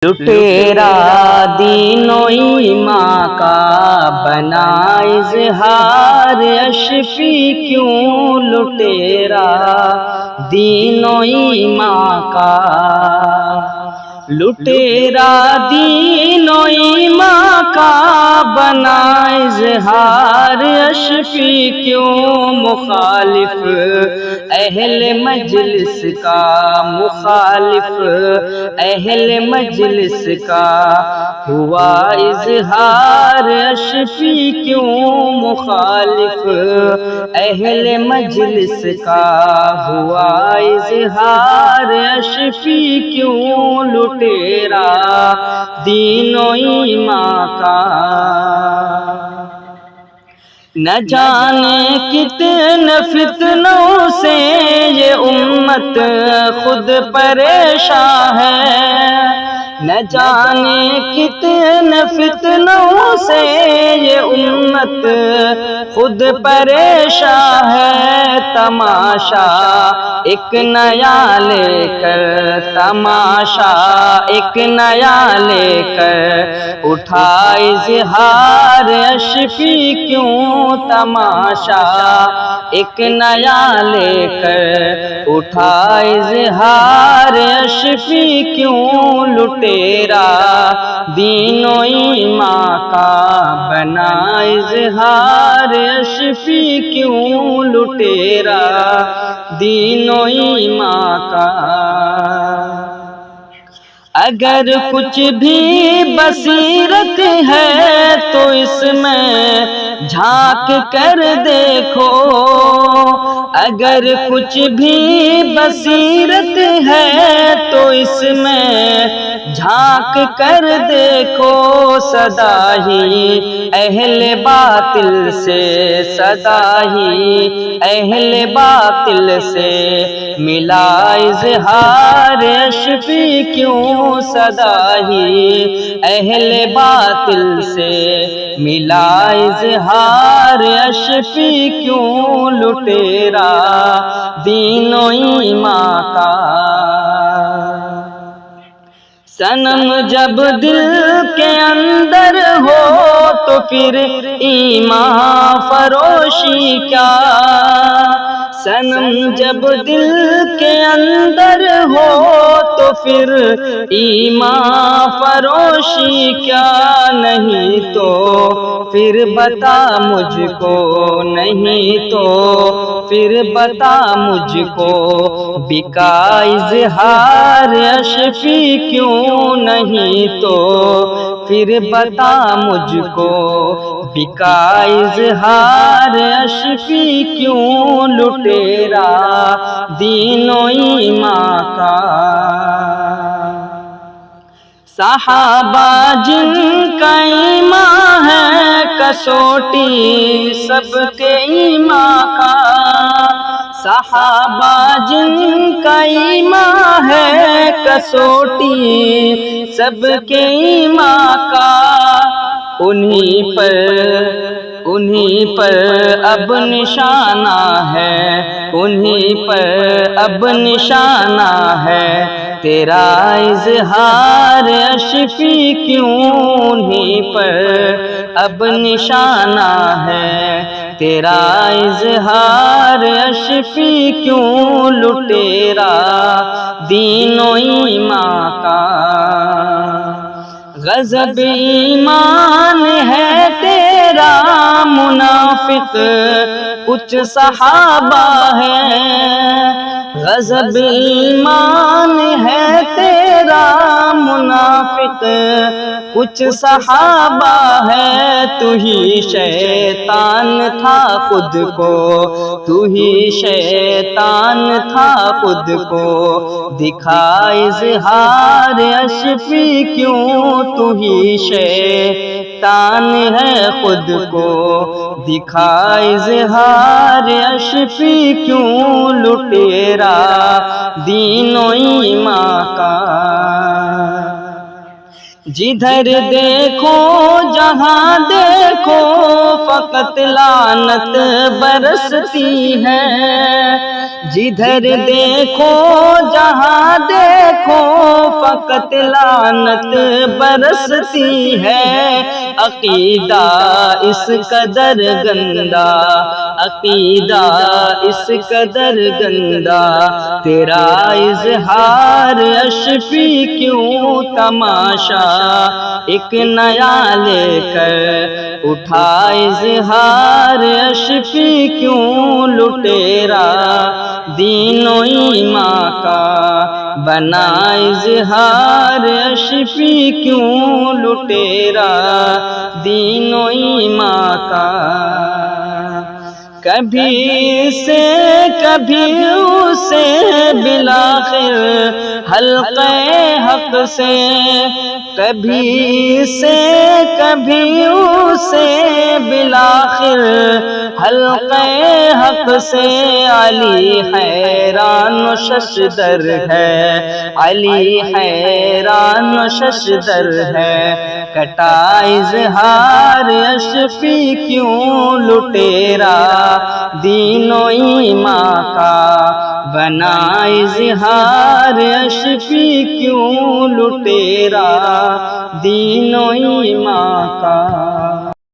لٹیرا دین و ایمان کا بنا اظہار اشفی کیوں لٹیرا دین و ایمان کا لٹیرا دین و ایمان کا بنا اظہار اشفی کیوں مخالف اہل مجلس کا مخالف اہل مجلس کا ہوا اظہار اشفی کیوں مخالف اہل مجلس کا ہوا اظہار اشفی کیوں لٹیرا دین و ایمان کا نہ جانے کتنے فتنوں سے یہ امت خود پریشان ہے نہ جانے کتنے فتنوں سے یہ امت خود پریشان ہے تماشا ایک نیا لے کر تماشا ایک نیا لے کر اٹھا اظہار اشفی کیوں تماشا ایک نیا لے کر اٹھا اظہار اشفی کیوں لٹیرا دین و ایمان کا بنا اظہار اشفی کیوں لٹیرا دین و ایمان کا اگر کچھ بھی بصیرت ہے تو اس میں جھانک کر دیکھو اگر کچھ بھی بصیرت ہے تو اس میں جھانک کر دیکھو صدا ہی اہل باطل سے صدا ہی اہل باطل سے ملا اظہار اشفی کیوں صدا ہی اہل باطل سے ملا اظہار اشفی کیوں لٹیرا دین و ایمان کا صنم جب دل کے اندر ہو تو پھر ایمان فروشی کیا صنم جب دل کے اندر ہو تو پھر ایمان فروشی کیا نہیں تو پھر بتا مجھ کو نہیں تو پھر بتا مجھ کو بکا اظہار اشفی کیوں نہیں تو پھر بتا مجھ کو بکا اظہار اشفی کیوں لٹیرا دین و ایمان کا صحابہ جن کا ایمان ہے کسوٹی سب کے ایمان کا صحابہ جن کا ایمان ہے کسوٹی سب کے ایمان کا انہی پر اب نشانہ ہے انہی پر اب نشانہ ہے تیرا اظہار اشفی کیوں انہی پر اب نشانہ ہے تیرا اظہار اشفی کیوں لٹیرا دین و ایمان کا غضب ایمان ہے تیرا منافق کچھ صحابہ ہے غضب ایمان ہے تیرا منافق کچھ صحابہ ہے تو ہی شیطان تھا خود کو تو ہی شیطان تھا خود کو دکھا اظہار اشفی کیوں تو ہی شیطان ہے خود کو دکھا اظہار اشفی کیوں لٹیرا دین و ایمان کا جدھر دیکھو جہاں دیکھو فقط لعنت برستی ہے جدھر دیکھو جہاں دیکھو فقط لعنت برستی ہے، عقیدہ اس قدر گندا، عقیدہ اس قدر گندا، تیرا اظہار اشفی کیوں تماشا ایک نیا لے کر اٹھا، اظہار اشفی کیوں لٹیرا دین و ایمان کا بنا، اظہار اشفی کیوں لٹیرا دین و ایمان کا، کبھی سے کبھی اسے بالآخر حلقے حق سے، کبھی سے کبھی اسے بالآخر حلقے حق سے، علی حیران و ششدر ہے، علی حیران و ششدر ہے، کٹا اظہار اشفی کیوں لٹیرا دین و ایمان کا بنا، اظہار اشفی کیوں لٹیرا دین و ایمان کا۔